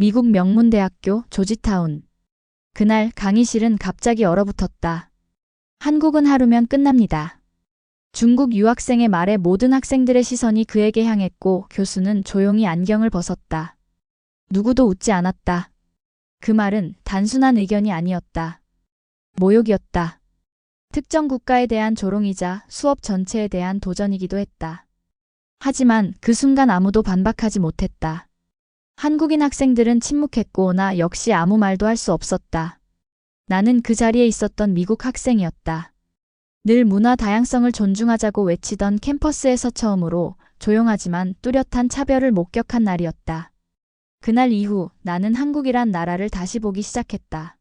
미국 명문대학교 조지타운. 그날 강의실은 갑자기 얼어붙었다. 한국은 하루면 끝납니다. 중국 유학생의 말에 모든 학생들의 시선이 그에게 향했고 교수는 조용히 안경을 벗었다. 누구도 웃지 않았다. 그 말은 단순한 의견이 아니었다. 모욕이었다. 특정 국가에 대한 조롱이자 수업 전체에 대한 도전이기도 했다. 하지만 그 순간 아무도 반박하지 못했다. 한국인 학생들은 침묵했고 나 역시 아무 말도 할 수 없었다. 나는 그 자리에 있었던 미국 학생이었다. 늘 문화 다양성을 존중하자고 외치던 캠퍼스에서 처음으로 조용하지만 뚜렷한 차별을 목격한 날이었다. 그날 이후 나는 한국이란 나라를 다시 보기 시작했다.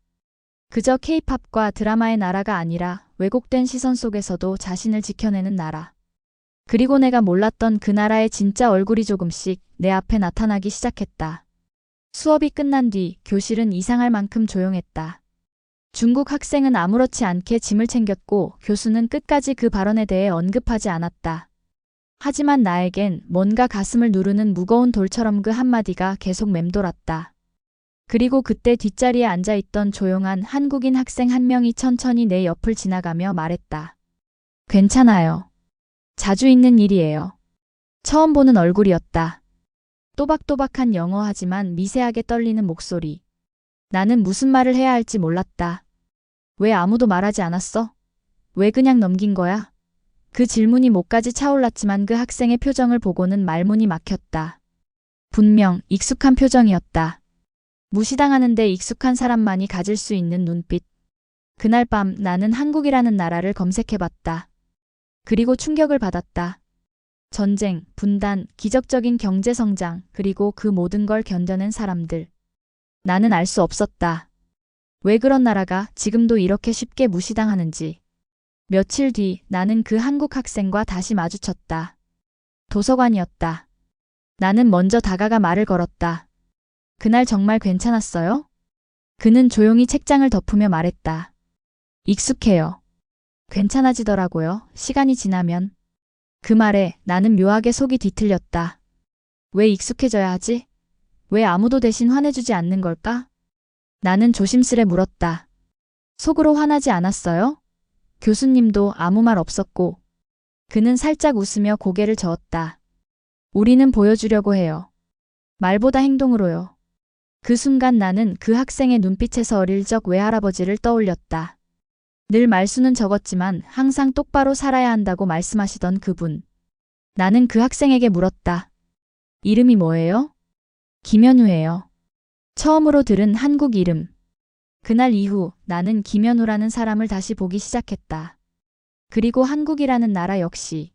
그저 K-팝과 드라마의 나라가 아니라 왜곡된 시선 속에서도 자신을 지켜내는 나라. 그리고 내가 몰랐던 그 나라의 진짜 얼굴이 조금씩 내 앞에 나타나기 시작했다. 수업이 끝난 뒤 교실은 이상할 만큼 조용했다. 중국 학생은 아무렇지 않게 짐을 챙겼고 교수는 끝까지 그 발언에 대해 언급하지 않았다. 하지만 나에겐 뭔가 가슴을 누르는 무거운 돌처럼 그 한마디가 계속 맴돌았다. 그리고 그때 뒷자리에 앉아있던 조용한 한국인 학생 한 명이 천천히 내 옆을 지나가며 말했다. 괜찮아요. 자주 있는 일이에요. 처음 보는 얼굴이었다. 또박또박한 영어 하지만 미세하게 떨리는 목소리. 나는 무슨 말을 해야 할지 몰랐다. 왜 아무도 말하지 않았어? 왜 그냥 넘긴 거야? 그 질문이 목까지 차올랐지만 그 학생의 표정을 보고는 말문이 막혔다. 분명 익숙한 표정이었다. 무시당하는데 익숙한 사람만이 가질 수 있는 눈빛. 그날 밤 나는 한국이라는 나라를 검색해봤다. 그리고 충격을 받았다. 전쟁, 분단, 기적적인 경제 성장, 그리고 그 모든 걸 견뎌낸 사람들. 나는 알 수 없었다. 왜 그런 나라가 지금도 이렇게 쉽게 무시당하는지. 며칠 뒤 나는 그 한국 학생과 다시 마주쳤다. 도서관이었다. 나는 먼저 다가가 말을 걸었다. 그날 정말 괜찮았어요? 그는 조용히 책장을 덮으며 말했다. 익숙해요. 괜찮아지더라고요. 시간이 지나면. 그 말에 나는 묘하게 속이 뒤틀렸다. 왜 익숙해져야 하지? 왜 아무도 대신 화내주지 않는 걸까? 나는 조심스레 물었다. 속으로 화나지 않았어요? 교수님도 아무 말 없었고. 그는 살짝 웃으며 고개를 저었다. 우리는 보여주려고 해요. 말보다 행동으로요. 그 순간 나는 그 학생의 눈빛에서 어릴 적 외할아버지를 떠올렸다. 늘 말수는 적었지만 항상 똑바로 살아야 한다고 말씀하시던 그분. 나는 그 학생에게 물었다. 이름이 뭐예요? 김현우예요. 처음으로 들은 한국 이름. 그날 이후 나는 김현우라는 사람을 다시 보기 시작했다. 그리고 한국이라는 나라 역시.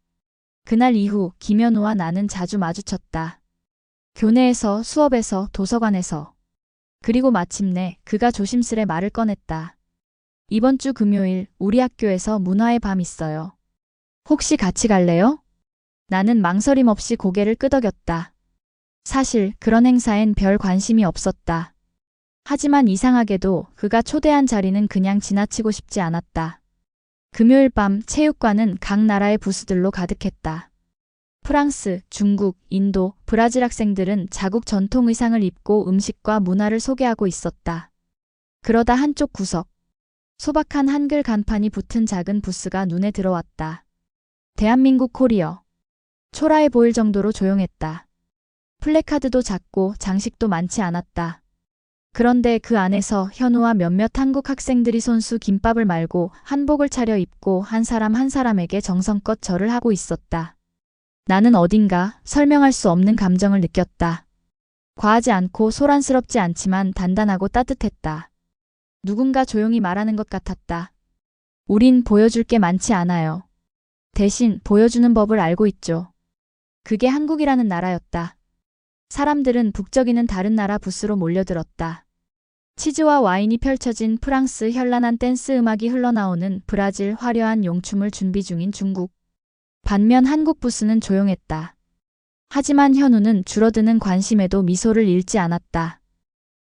그날 이후 김현우와 나는 자주 마주쳤다. 교내에서, 수업에서, 도서관에서. 그리고 마침내 그가 조심스레 말을 꺼냈다. 이번 주 금요일 우리 학교에서 문화의 밤 있어요. 혹시 같이 갈래요? 나는 망설임 없이 고개를 끄덕였다. 사실 그런 행사엔 별 관심이 없었다. 하지만 이상하게도 그가 초대한 자리는 그냥 지나치고 싶지 않았다. 금요일 밤 체육관은 각 나라의 부스들로 가득했다. 프랑스, 중국, 인도, 브라질 학생들은 자국 전통 의상을 입고 음식과 문화를 소개하고 있었다. 그러다 한쪽 구석. 소박한 한글 간판이 붙은 작은 부스가 눈에 들어왔다. 대한민국 코리어. 초라해 보일 정도로 조용했다. 플래카드도 작고 장식도 많지 않았다. 그런데 그 안에서 현우와 몇몇 한국 학생들이 손수 김밥을 말고 한복을 차려입고 한 사람 한 사람에게 정성껏 절을 하고 있었다. 나는 어딘가 설명할 수 없는 감정을 느꼈다. 과하지 않고 소란스럽지 않지만 단단하고 따뜻했다. 누군가 조용히 말하는 것 같았다. 우린 보여줄 게 많지 않아요. 대신 보여주는 법을 알고 있죠. 그게 한국이라는 나라였다. 사람들은 북적이는 다른 나라 부스로 몰려들었다. 치즈와 와인이 펼쳐진 프랑스, 현란한 댄스 음악이 흘러나오는 브라질, 화려한 용춤을 준비 중인 중국. 반면 한국 부스는 조용했다. 하지만 현우는 줄어드는 관심에도 미소를 잃지 않았다.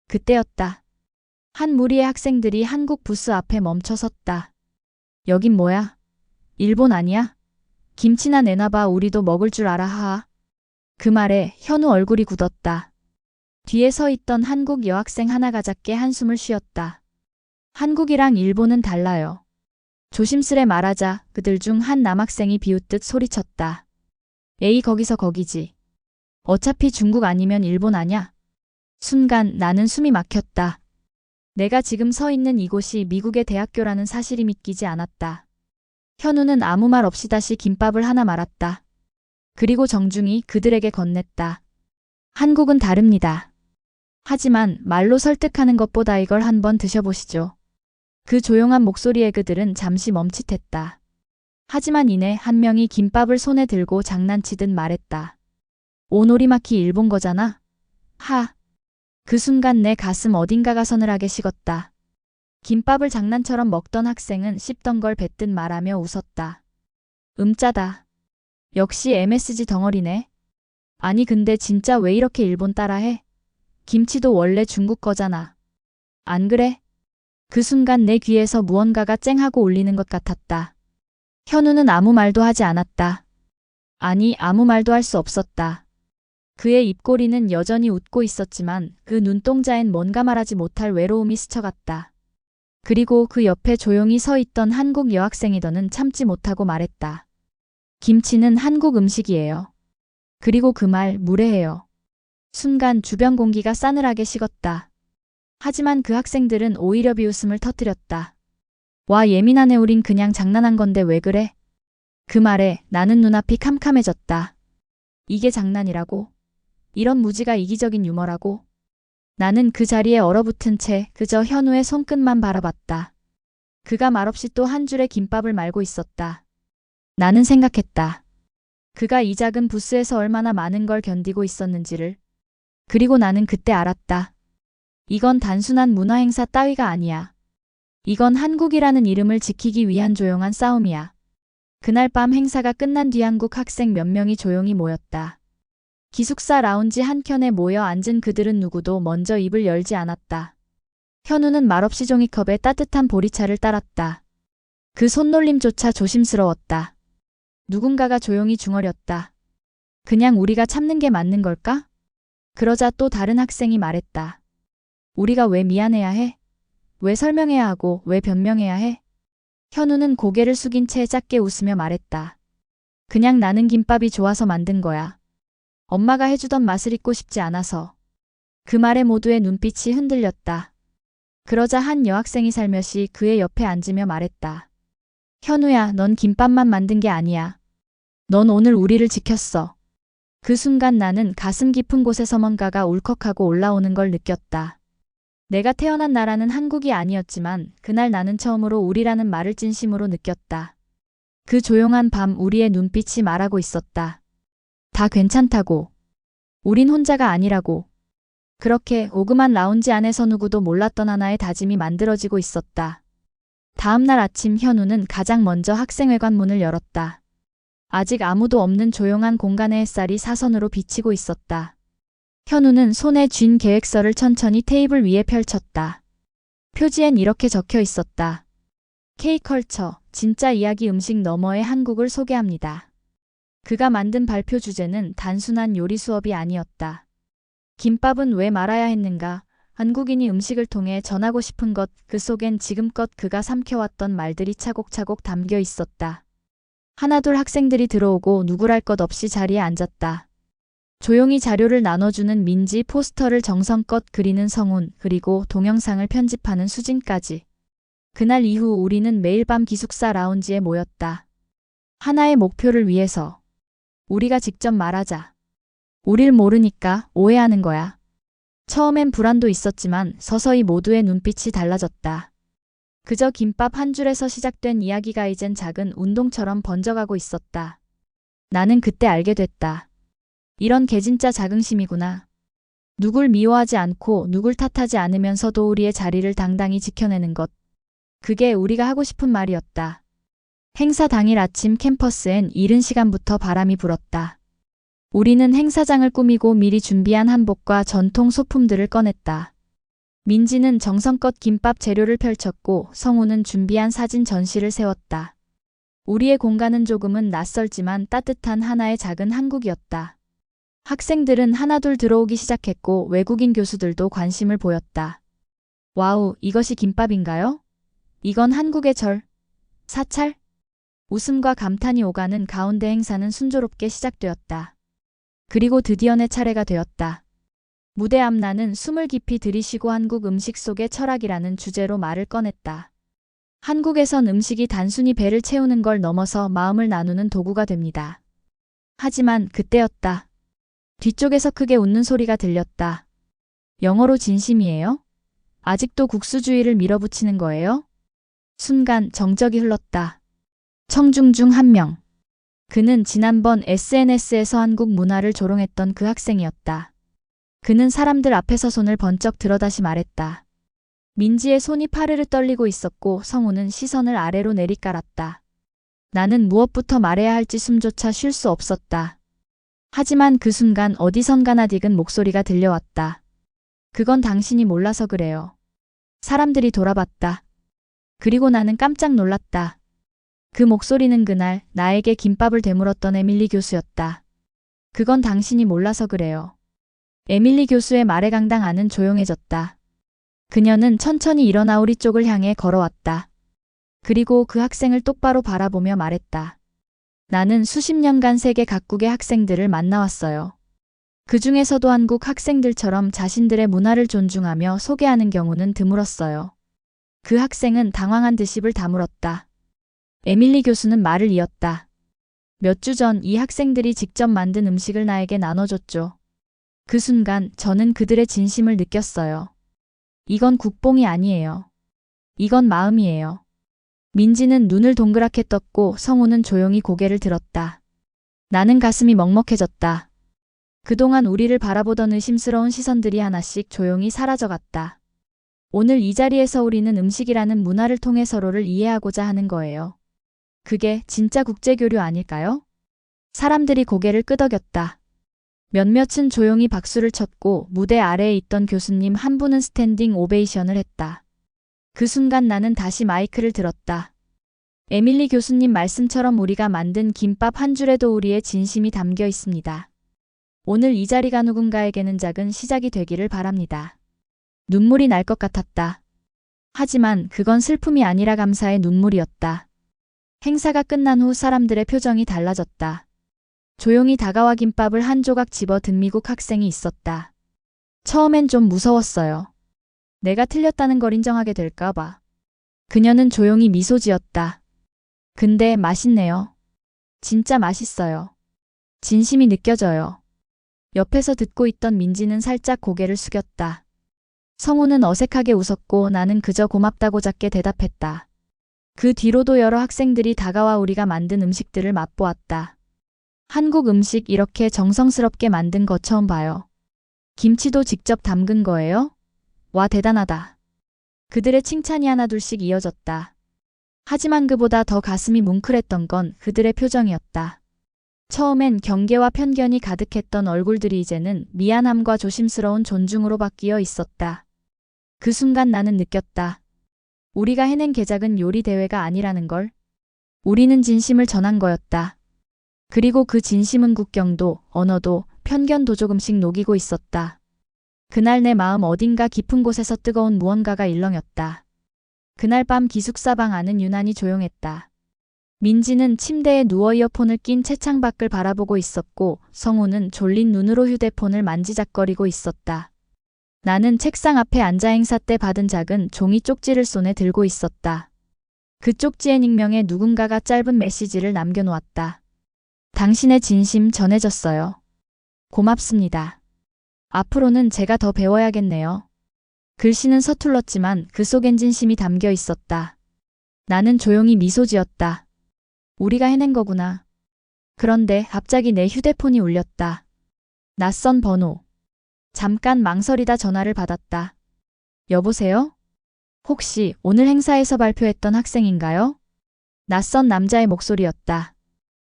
그때였다. 한 무리의 학생들이 한국 부스 앞에 멈춰 섰다. 여긴 뭐야? 일본 아니야? 김치나 내놔봐. 우리도 먹을 줄 알아. 하하. 그 말에 현우 얼굴이 굳었다. 뒤에 서 있던 한국 여학생 하나가 작게 한숨을 쉬었다. 한국이랑 일본은 달라요. 조심스레 말하자 그들 중 한 남학생이 비웃듯 소리쳤다. 에이 거기서 거기지. 어차피 중국 아니면 일본 아냐? 순간 나는 숨이 막혔다. 내가 지금 서 있는 이곳이 미국의 대학교라는 사실이 믿기지 않았다. 현우는 아무 말 없이 다시 김밥을 하나 말았다. 그리고 정중히 그들에게 건넸다. 한국은 다릅니다. 하지만 말로 설득하는 것보다 이걸 한번 드셔보시죠. 그 조용한 목소리에 그들은 잠시 멈칫했다. 하지만 이내 한 명이 김밥을 손에 들고 장난치듯 말했다. 오노리마키 일본 거잖아. 하. 그 순간 내 가슴 어딘가가 서늘하게 식었다. 김밥을 장난처럼 먹던 학생은 씹던 걸 뱉듯 말하며 웃었다. 짜다. 역시 MSG 덩어리네. 아니 근데 진짜 왜 이렇게 일본 따라해? 김치도 원래 중국 거잖아. 안 그래? 그 순간 내 귀에서 무언가가 쨍하고 울리는 것 같았다. 현우는 아무 말도 하지 않았다. 아니 아무 말도 할 수 없었다. 그의 입꼬리는 여전히 웃고 있었지만 그 눈동자엔 뭔가 말하지 못할 외로움이 스쳐갔다. 그리고 그 옆에 조용히 서 있던 한국 여학생이더는 참지 못하고 말했다. 김치는 한국 음식이에요. 그리고 그 말 무례해요. 순간 주변 공기가 싸늘하게 식었다. 하지만 그 학생들은 오히려 비웃음을 터뜨렸다. 와 예민하네 우린 그냥 장난한 건데 왜 그래? 그 말에 나는 눈앞이 캄캄해졌다. 이게 장난이라고? 이런 무지가 이기적인 유머라고? 나는 그 자리에 얼어붙은 채 그저 현우의 손끝만 바라봤다. 그가 말없이 또 한 줄의 김밥을 말고 있었다. 나는 생각했다. 그가 이 작은 부스에서 얼마나 많은 걸 견디고 있었는지를. 그리고 나는 그때 알았다. 이건 단순한 문화행사 따위가 아니야. 이건 한국이라는 이름을 지키기 위한 조용한 싸움이야. 그날 밤 행사가 끝난 뒤 한국 학생 몇 명이 조용히 모였다. 기숙사 라운지 한켠에 모여 앉은 그들은 누구도 먼저 입을 열지 않았다. 현우는 말없이 종이컵에 따뜻한 보리차를 따랐다. 그 손놀림조차 조심스러웠다. 누군가가 조용히 중얼였다. 그냥 우리가 참는 게 맞는 걸까? 그러자 또 다른 학생이 말했다. 우리가 왜 미안해야 해? 왜 설명해야 하고 왜 변명해야 해? 현우는 고개를 숙인 채 작게 웃으며 말했다. 그냥 나는 김밥이 좋아서 만든 거야. 엄마가 해주던 맛을 잊고 싶지 않아서. 그 말에 모두의 눈빛이 흔들렸다. 그러자 한 여학생이 살며시 그의 옆에 앉으며 말했다. 현우야, 넌 김밥만 만든 게 아니야. 넌 오늘 우리를 지켰어. 그 순간 나는 가슴 깊은 곳에서 뭔가가 울컥하고 올라오는 걸 느꼈다. 내가 태어난 나라는 한국이 아니었지만 그날 나는 처음으로 우리라는 말을 진심으로 느꼈다. 그 조용한 밤 우리의 눈빛이 말하고 있었다. 다 괜찮다고. 우린 혼자가 아니라고. 그렇게 오그만 라운지 안에서 누구도 몰랐던 하나의 다짐이 만들어지고 있었다. 다음 날 아침 현우는 가장 먼저 학생회관 문을 열었다. 아직 아무도 없는 조용한 공간의 햇살이 사선으로 비치고 있었다. 현우는 손에 쥔 계획서를 천천히 테이블 위에 펼쳤다. 표지엔 이렇게 적혀 있었다. K컬처, 진짜 이야기 음식 너머의 한국을 소개합니다. 그가 만든 발표 주제는 단순한 요리 수업이 아니었다. 김밥은 왜 말아야 했는가? 한국인이 음식을 통해 전하고 싶은 것, 그 속엔 지금껏 그가 삼켜왔던 말들이 차곡차곡 담겨 있었다. 하나둘 학생들이 들어오고 누구랄 것 없이 자리에 앉았다. 조용히 자료를 나눠주는 민지, 포스터를 정성껏 그리는 성훈, 그리고 동영상을 편집하는 수진까지. 그날 이후 우리는 매일 밤 기숙사 라운지에 모였다. 하나의 목표를 위해서. 우리가 직접 말하자. 우릴 모르니까 오해하는 거야. 처음엔 불안도 있었지만 서서히 모두의 눈빛이 달라졌다. 그저 김밥 한 줄에서 시작된 이야기가 이젠 작은 운동처럼 번져가고 있었다. 나는 그때 알게 됐다. 이런 게 진짜 자긍심이구나. 누굴 미워하지 않고 누굴 탓하지 않으면서도 우리의 자리를 당당히 지켜내는 것. 그게 우리가 하고 싶은 말이었다. 행사 당일 아침 캠퍼스엔 이른 시간부터 바람이 불었다. 우리는 행사장을 꾸미고 미리 준비한 한복과 전통 소품들을 꺼냈다. 민지는 정성껏 김밥 재료를 펼쳤고 성우는 준비한 사진 전시를 세웠다. 우리의 공간은 조금은 낯설지만 따뜻한 하나의 작은 한국이었다. 학생들은 하나둘 들어오기 시작했고 외국인 교수들도 관심을 보였다. 와우, 이것이 김밥인가요? 이건 한국의 사찰? 웃음과 감탄이 오가는 가운데 행사는 순조롭게 시작되었다. 그리고 드디어 내 차례가 되었다. 무대 앞 나는 숨을 깊이 들이쉬고 한국 음식 속의 철학이라는 주제로 말을 꺼냈다. 한국에선 음식이 단순히 배를 채우는 걸 넘어서 마음을 나누는 도구가 됩니다. 하지만 그때였다. 뒤쪽에서 크게 웃는 소리가 들렸다. 영어로 진심이에요? 아직도 국수주의를 밀어붙이는 거예요? 순간 정적이 흘렀다. 청중 중 한 명. 그는 지난번 SNS에서 한국 문화를 조롱했던 그 학생이었다. 그는 사람들 앞에서 손을 번쩍 들어 다시 말했다. 민지의 손이 파르르 떨리고 있었고 성우는 시선을 아래로 내리깔았다. 나는 무엇부터 말해야 할지 숨조차 쉴 수 없었다. 하지만 그 순간 어디선가 낯익은 목소리가 들려왔다. 그건 당신이 몰라서 그래요. 사람들이 돌아봤다. 그리고 나는 깜짝 놀랐다. 그 목소리는 그날 나에게 김밥을 되물었던 에밀리 교수였다. 그건 당신이 몰라서 그래요. 에밀리 교수의 말에 강당 안은 조용해졌다. 그녀는 천천히 일어나 우리 쪽을 향해 걸어왔다. 그리고 그 학생을 똑바로 바라보며 말했다. 나는 수십 년간 세계 각국의 학생들을 만나왔어요. 그 중에서도 한국 학생들처럼 자신들의 문화를 존중하며 소개하는 경우는 드물었어요. 그 학생은 당황한 듯이 입을 다물었다. 에밀리 교수는 말을 이었다. 몇 주 전 이 학생들이 직접 만든 음식을 나에게 나눠줬죠. 그 순간 저는 그들의 진심을 느꼈어요. 이건 국뽕이 아니에요. 이건 마음이에요. 민지는 눈을 동그랗게 떴고 성우는 조용히 고개를 들었다. 나는 가슴이 먹먹해졌다. 그동안 우리를 바라보던 의심스러운 시선들이 하나씩 조용히 사라져갔다. 오늘 이 자리에서 우리는 음식이라는 문화를 통해 서로를 이해하고자 하는 거예요. 그게 진짜 국제교류 아닐까요? 사람들이 고개를 끄덕였다. 몇몇은 조용히 박수를 쳤고 무대 아래에 있던 교수님 한 분은 스탠딩 오베이션을 했다. 그 순간 나는 다시 마이크를 들었다. 에밀리 교수님 말씀처럼 우리가 만든 김밥 한 줄에도 우리의 진심이 담겨 있습니다. 오늘 이 자리가 누군가에게는 작은 시작이 되기를 바랍니다. 눈물이 날 것 같았다. 하지만 그건 슬픔이 아니라 감사의 눈물이었다. 행사가 끝난 후 사람들의 표정이 달라졌다. 조용히 다가와 김밥을 한 조각 집어 든 미국 학생이 있었다. 처음엔 좀 무서웠어요. 내가 틀렸다는 걸 인정하게 될까 봐. 그녀는 조용히 미소 지었다. 근데 맛있네요. 진짜 맛있어요. 진심이 느껴져요. 옆에서 듣고 있던 민지는 살짝 고개를 숙였다. 성우는 어색하게 웃었고 나는 그저 고맙다고 작게 대답했다. 그 뒤로도 여러 학생들이 다가와 우리가 만든 음식들을 맛보았다. 한국 음식 이렇게 정성스럽게 만든 거 처음 봐요. 김치도 직접 담근 거예요? 와, 대단하다. 그들의 칭찬이 하나둘씩 이어졌다. 하지만 그보다 더 가슴이 뭉클했던 건 그들의 표정이었다. 처음엔 경계와 편견이 가득했던 얼굴들이 이제는 미안함과 조심스러운 존중으로 바뀌어 있었다. 그 순간 나는 느꼈다. 우리가 해낸 개작은 요리 대회가 아니라는 걸. 우리는 진심을 전한 거였다. 그리고 그 진심은 국경도, 언어도, 편견도 조금씩 녹이고 있었다. 그날 내 마음 어딘가 깊은 곳에서 뜨거운 무언가가 일렁였다. 그날 밤 기숙사방 안은 유난히 조용했다. 민지는 침대에 누워 이어폰을 낀 채 창밖을 바라보고 있었고 성우는 졸린 눈으로 휴대폰을 만지작거리고 있었다. 나는 책상 앞에 앉아 행사 때 받은 작은 종이 쪽지를 손에 들고 있었다. 그 쪽지엔 익명의 누군가가 짧은 메시지를 남겨놓았다. 당신의 진심 전해졌어요. 고맙습니다. 앞으로는 제가 더 배워야겠네요. 글씨는 서툴렀지만 그 속엔 진심이 담겨 있었다. 나는 조용히 미소 지었다. 우리가 해낸 거구나. 그런데 갑자기 내 휴대폰이 울렸다. 낯선 번호. 잠깐 망설이다 전화를 받았다. 여보세요? 혹시 오늘 행사에서 발표했던 학생인가요? 낯선 남자의 목소리였다.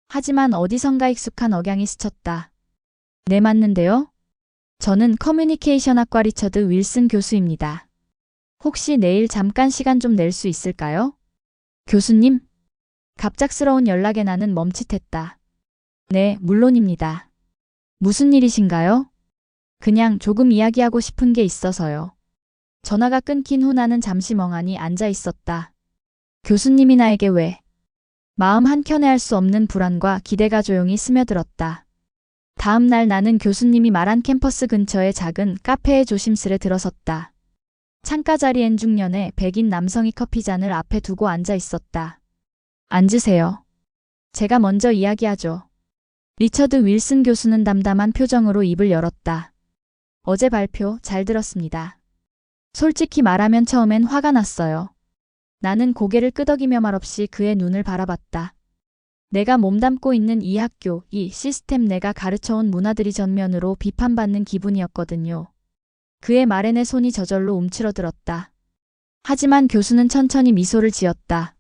하지만 어디선가 익숙한 억양이 스쳤다. 네, 맞는데요? 저는 커뮤니케이션학과 리처드 윌슨 교수입니다. 혹시 내일 잠깐 시간 좀 낼 수 있을까요? 교수님? 갑작스러운 연락에 나는 멈칫했다. 네, 물론입니다. 무슨 일이신가요? 그냥 조금 이야기하고 싶은 게 있어서요. 전화가 끊긴 후 나는 잠시 멍하니 앉아 있었다. 교수님이 나에게 왜? 마음 한켠에 할 수 없는 불안과 기대가 조용히 스며들었다. 다음 날 나는 교수님이 말한 캠퍼스 근처의 작은 카페에 조심스레 들어섰다. 창가 자리엔 중년의 백인 남성이 커피잔을 앞에 두고 앉아 있었다. 앉으세요. 제가 먼저 이야기하죠. 리처드 윌슨 교수는 담담한 표정으로 입을 열었다. 어제 발표 잘 들었습니다. 솔직히 말하면 처음엔 화가 났어요. 나는 고개를 끄덕이며 말없이 그의 눈을 바라봤다. 내가 몸담고 있는 이 학교, 이 시스템, 내가 가르쳐온 문화들이 전면으로 비판받는 기분이었거든요. 그의 말에 내 손이 저절로 움츠러들었다. 하지만 교수는 천천히 미소를 지었다.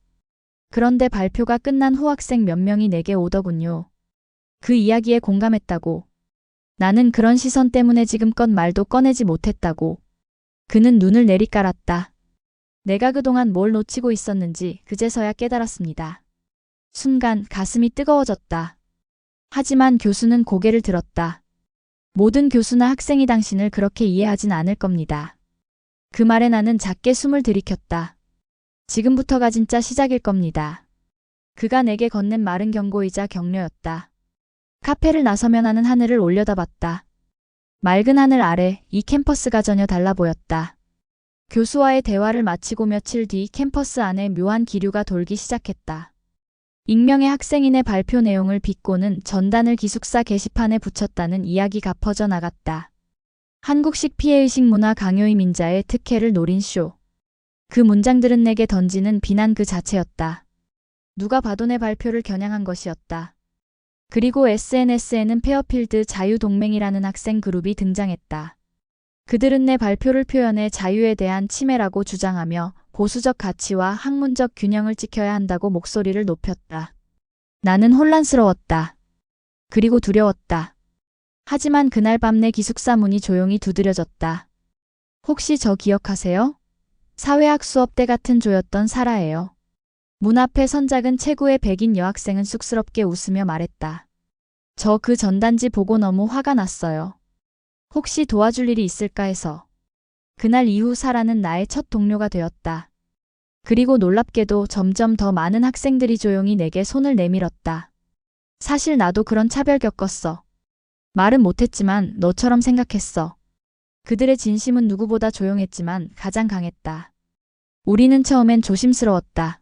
그런데 발표가 끝난 후 학생 몇 명이 내게 오더군요. 그 이야기에 공감했다고. 나는 그런 시선 때문에 지금껏 말도 꺼내지 못했다고. 그는 눈을 내리깔았다. 내가 그동안 뭘 놓치고 있었는지 그제서야 깨달았습니다. 순간 가슴이 뜨거워졌다. 하지만 교수는 고개를 들었다. 모든 교수나 학생이 당신을 그렇게 이해하진 않을 겁니다. 그 말에 나는 작게 숨을 들이켰다. 지금부터가 진짜 시작일 겁니다. 그가 내게 건넨 말은 경고이자 격려였다. 카페를 나서며 나는 하늘을 올려다봤다. 맑은 하늘 아래 이 캠퍼스가 전혀 달라 보였다. 교수와의 대화를 마치고 며칠 뒤 캠퍼스 안에 묘한 기류가 돌기 시작했다. 익명의 학생인의 발표 내용을 비꼬는 전단을 기숙사 게시판에 붙였다는 이야기가 퍼져나갔다. 한국식 피해의식 문화 강요의 민자의 특혜를 노린 쇼. 그 문장들은 내게 던지는 비난 그 자체였다. 누가 봐도 내 발표를 겨냥한 것이었다. 그리고 SNS에는 페어필드 자유동맹이라는 학생 그룹이 등장했다. 그들은 내 발표를 표현의 자유에 대한 침해라고 주장하며 보수적 가치와 학문적 균형을 지켜야 한다고 목소리를 높였다. 나는 혼란스러웠다. 그리고 두려웠다. 하지만 그날 밤 내 기숙사 문이 조용히 두드려졌다. 혹시 저 기억하세요? 사회학 수업 때 같은 조였던 사라예요. 문 앞에 선 작은 체구의 백인 여학생은 쑥스럽게 웃으며 말했다. 저 그 전단지 보고 너무 화가 났어요. 혹시 도와줄 일이 있을까 해서. 그날 이후 사라는 나의 첫 동료가 되었다. 그리고 놀랍게도 점점 더 많은 학생들이 조용히 내게 손을 내밀었다. 사실 나도 그런 차별 겪었어. 말은 못했지만 너처럼 생각했어. 그들의 진심은 누구보다 조용했지만 가장 강했다. 우리는 처음엔 조심스러웠다.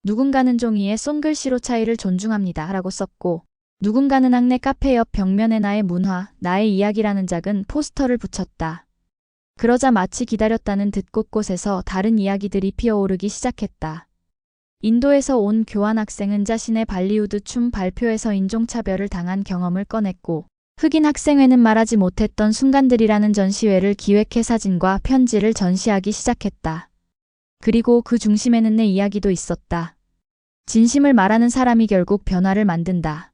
누군가는 종이에 손글씨로 차이를 존중합니다 라고 썼고, 누군가는 학내 카페 옆 벽면에 나의 문화, 나의 이야기라는 작은 포스터를 붙였다. 그러자 마치 기다렸다는 듯 곳곳에서 다른 이야기들이 피어오르기 시작했다. 인도에서 온 교환학생은 자신의 발리우드 춤 발표에서 인종차별을 당한 경험을 꺼냈고, 흑인 학생회는 말하지 못했던 순간들이라는 전시회를 기획해 사진과 편지를 전시하기 시작했다. 그리고 그 중심에는 내 이야기도 있었다. 진심을 말하는 사람이 결국 변화를 만든다.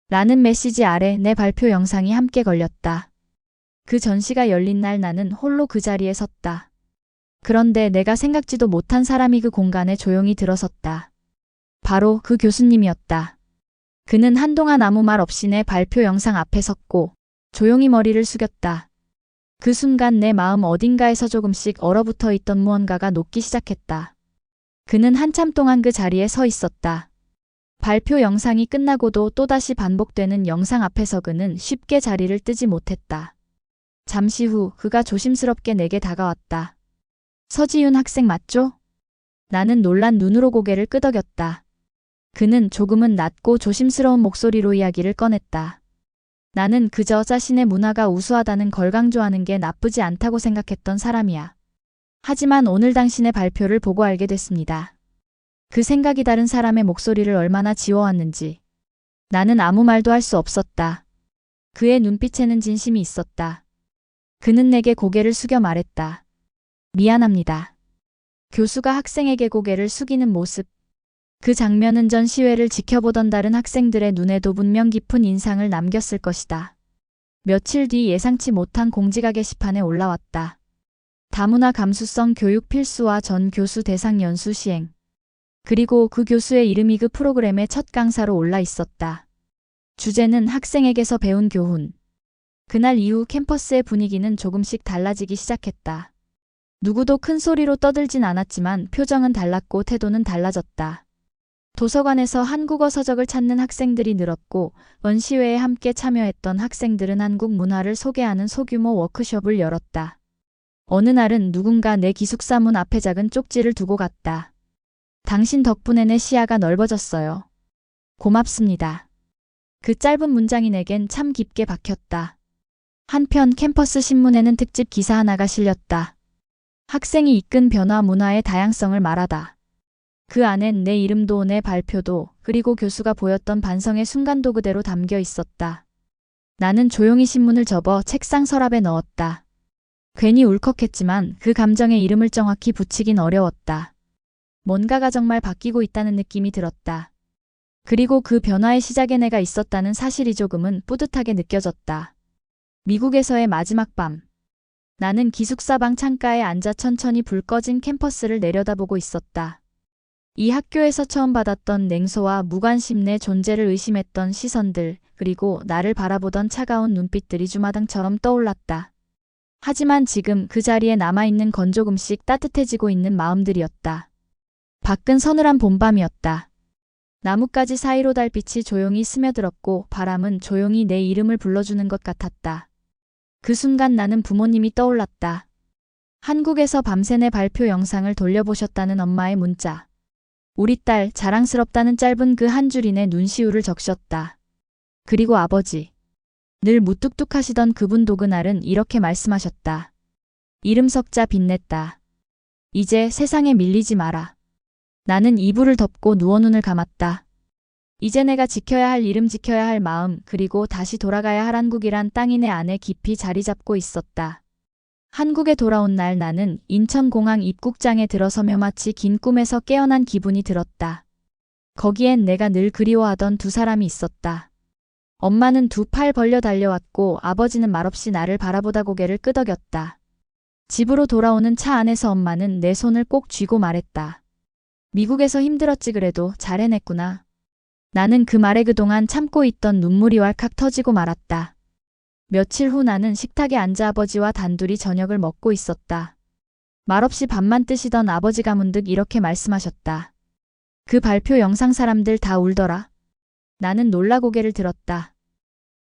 라는 메시지 아래 내 발표 영상이 함께 걸렸다. 그 전시가 열린 날 나는 홀로 그 자리에 섰다. 그런데 내가 생각지도 못한 사람이 그 공간에 조용히 들어섰다. 바로 그 교수님이었다. 그는 한동안 아무 말 없이 내 발표 영상 앞에 섰고 조용히 머리를 숙였다. 그 순간 내 마음 어딘가에서 조금씩 얼어붙어 있던 무언가가 녹기 시작했다. 그는 한참 동안 그 자리에 서 있었다. 발표 영상이 끝나고도 또다시 반복되는 영상 앞에서 그는 쉽게 자리를 뜨지 못했다. 잠시 후 그가 조심스럽게 내게 다가왔다. 서지윤 학생 맞죠? 나는 놀란 눈으로 고개를 끄덕였다. 그는 조금은 낮고 조심스러운 목소리로 이야기를 꺼냈다. 나는 그저 자신의 문화가 우수하다는 걸 강조하는 게 나쁘지 않다고 생각했던 사람이야. 하지만 오늘 당신의 발표를 보고 알게 됐습니다. 그 생각이 다른 사람의 목소리를 얼마나 지워왔는지. 나는 아무 말도 할 수 없었다. 그의 눈빛에는 진심이 있었다. 그는 내게 고개를 숙여 말했다. 미안합니다. 교수가 학생에게 고개를 숙이는 모습. 그 장면은 전시회를 지켜보던 다른 학생들의 눈에도 분명 깊은 인상을 남겼을 것이다. 며칠 뒤 예상치 못한 공지가 게시판에 올라왔다. 다문화 감수성 교육 필수화 전 교수 대상 연수 시행. 그리고 그 교수의 이름이 그 프로그램의 첫 강사로 올라 있었다. 주제는 학생에게서 배운 교훈. 그날 이후 캠퍼스의 분위기는 조금씩 달라지기 시작했다. 누구도 큰 소리로 떠들진 않았지만 표정은 달랐고 태도는 달라졌다. 도서관에서 한국어 서적을 찾는 학생들이 늘었고 원시회에 함께 참여했던 학생들은 한국 문화를 소개하는 소규모 워크숍을 열었다. 어느 날은 누군가 내 기숙사 문 앞에 작은 쪽지를 두고 갔다. 당신 덕분에 내 시야가 넓어졌어요. 고맙습니다. 그 짧은 문장이 내겐 참 깊게 박혔다. 한편 캠퍼스 신문에는 특집 기사 하나가 실렸다. 학생이 이끈 변화 문화의 다양성을 말하다. 그 안엔 내 이름도 내 발표도 그리고 교수가 보였던 반성의 순간도 그대로 담겨 있었다. 나는 조용히 신문을 접어 책상 서랍에 넣었다. 괜히 울컥했지만 그 감정에 이름을 정확히 붙이긴 어려웠다. 뭔가가 정말 바뀌고 있다는 느낌이 들었다. 그리고 그 변화의 시작에 내가 있었다는 사실이 조금은 뿌듯하게 느껴졌다. 미국에서의 마지막 밤. 나는 기숙사 방 창가에 앉아 천천히 불 꺼진 캠퍼스를 내려다보고 있었다. 이 학교에서 처음 받았던 냉소와 무관심, 내 존재를 의심했던 시선들, 그리고 나를 바라보던 차가운 눈빛들이 주마등처럼 떠올랐다. 하지만 지금 그 자리에 남아있는 건 조금씩 따뜻해지고 있는 마음들이었다. 밖은 서늘한 봄밤이었다. 나뭇가지 사이로 달빛이 조용히 스며들었고 바람은 조용히 내 이름을 불러주는 것 같았다. 그 순간 나는 부모님이 떠올랐다. 한국에서 밤새 내 발표 영상을 돌려보셨다는 엄마의 문자. 우리 딸 자랑스럽다는 짧은 그 한 줄이 내 눈시울을 적셨다. 그리고 아버지. 늘 무뚝뚝하시던 그분도 그날은 이렇게 말씀하셨다. 이름 석자 빛냈다. 이제 세상에 밀리지 마라. 나는 이불을 덮고 누워 눈을 감았다. 이제 내가 지켜야 할 이름, 지켜야 할 마음, 그리고 다시 돌아가야 할 한국이란 땅이 내 안에 깊이 자리 잡고 있었다. 한국에 돌아온 날 나는 인천공항 입국장에 들어서며 마치 긴 꿈에서 깨어난 기분이 들었다. 거기엔 내가 늘 그리워하던 두 사람이 있었다. 엄마는 두 팔 벌려 달려왔고 아버지는 말없이 나를 바라보다 고개를 끄덕였다. 집으로 돌아오는 차 안에서 엄마는 내 손을 꼭 쥐고 말했다. 미국에서 힘들었지 그래도 잘 해냈구나. 나는 그 말에 그동안 참고 있던 눈물이 왈칵 터지고 말았다. 며칠 후 나는 식탁에 앉아 아버지와 단둘이 저녁을 먹고 있었다. 말없이 밥만 뜨시던 아버지가 문득 이렇게 말씀하셨다. 그 발표 영상 사람들 다 울더라. 나는 놀라 고개를 들었다.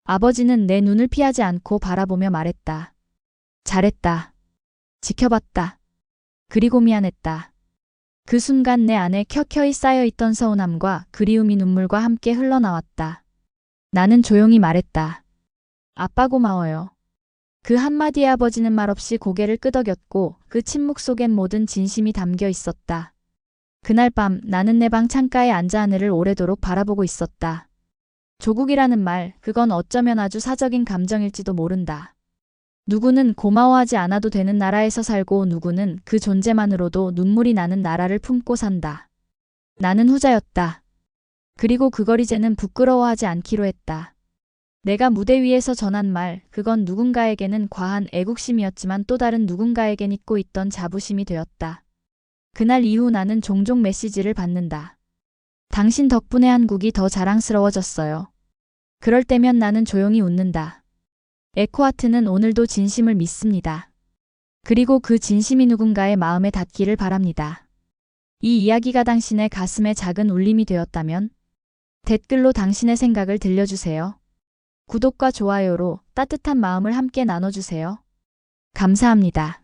아버지는 내 눈을 피하지 않고 바라보며 말했다. 잘했다. 지켜봤다. 그리고 미안했다. 그 순간 내 안에 켜켜이 쌓여있던 서운함과 그리움이 눈물과 함께 흘러나왔다. 나는 조용히 말했다. 아빠 고마워요. 그 한마디에 아버지는 말없이 고개를 끄덕였고 그 침묵 속엔 모든 진심이 담겨 있었다. 그날 밤 나는 내 방 창가에 앉아 하늘을 오래도록 바라보고 있었다. 조국이라는 말, 그건 어쩌면 아주 사적인 감정일지도 모른다. 누구는 고마워하지 않아도 되는 나라에서 살고 누구는 그 존재만으로도 눈물이 나는 나라를 품고 산다. 나는 후자였다. 그리고 그걸 이제는 부끄러워하지 않기로 했다. 내가 무대 위에서 전한 말, 그건 누군가에게는 과한 애국심이었지만 또 다른 누군가에겐 잊고 있던 자부심이 되었다. 그날 이후 나는 종종 메시지를 받는다. 당신 덕분에 한국이 더 자랑스러워졌어요. 그럴 때면 나는 조용히 웃는다. 에코아트는 오늘도 진심을 믿습니다. 그리고 그 진심이 누군가의 마음에 닿기를 바랍니다. 이 이야기가 당신의 가슴에 작은 울림이 되었다면 댓글로 당신의 생각을 들려주세요. 구독과 좋아요로 따뜻한 마음을 함께 나눠주세요. 감사합니다.